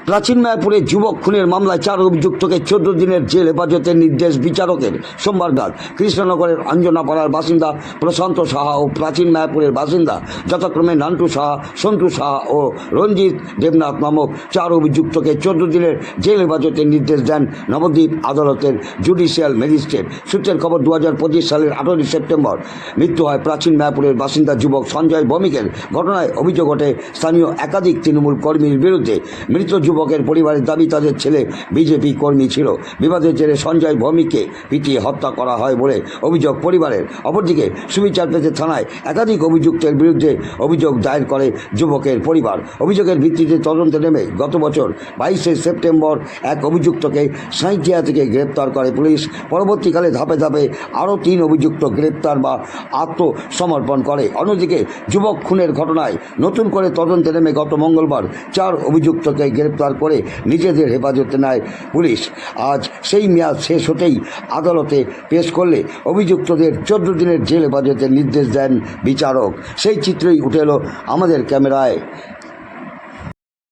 প্রাচীন মায়াপুরে যুবক খুনের মামলায় 4 অভিযুক্তকে 14 দিনের জেল হেফাজতের নির্দেশ বিচারকের। সোমবার রাত কৃষ্ণনগরের অঞ্জনাপাড়ার বাসিন্দা প্রশান্ত সাহা ও প্রাচীন মায়াপুরের বাসিন্দা যথাক্রমে নান্টু সাহা, সন্তু সাহা ও রঞ্জিত দেবনাথ নামক 4 অভিযুক্তকে 14 দিনের জেল হেফাজতের নির্দেশ দেন নবদ্বীপ আদালতের জুডিশিয়াল ম্যাজিস্ট্রেট। সূত্রের খবর, 2025 সালের 18 সেপ্টেম্বর মৃত্যু হয় প্রাচীন মায়াপুরের বাসিন্দা যুবক সঞ্জয় ভৌমিকের। ঘটনায় অভিযোগ ওঠে স্থানীয় একাধিক তৃণমূল কর্মীর বিরুদ্ধে। মৃত যুবকের পরিবারের দাবি তাদের ছেলে বিজেপি কর্মী ছিল। বিবাদের জেরে সঞ্জয় ভৌমিককে পিটিয়ে হত্যা করা হয় বলে অভিযোগ পরিবারের। অপরদিকে সুবিচারপেতে থানায় একাধিক অভিযুক্তের বিরুদ্ধে অভিযোগ দায়ের করে যুবকের পরিবার। অভিযোগের ভিত্তিতে তদন্তে নেমে গত বছর 22 সেপ্টেম্বর এক অভিযুক্তকে সাঁইথিয়া থেকে গ্রেপ্তার করে পুলিশ। পরবর্তীকালে ধাপে ধাপে আরও 3 অভিযুক্ত গ্রেপ্তার বা আত্মসমর্পণ করে। অন্যদিকে যুবক খুনের ঘটনায় নতুন করে তদন্তে নেমে গত মঙ্গলবার 4 অভিযুক্তকে গ্রেপ্তার করে নিজেদের হেফাজতে নেয় পুলিশ। আজ সেই মেয়াদ শেষ হতেই আদালতে পেশ করলে অভিযুক্তদের 14 দিনের জেল হেফাজতের নির্দেশ দেন বিচারক। সেই চিত্রই উঠে এলো আমাদের ক্যামেরায়।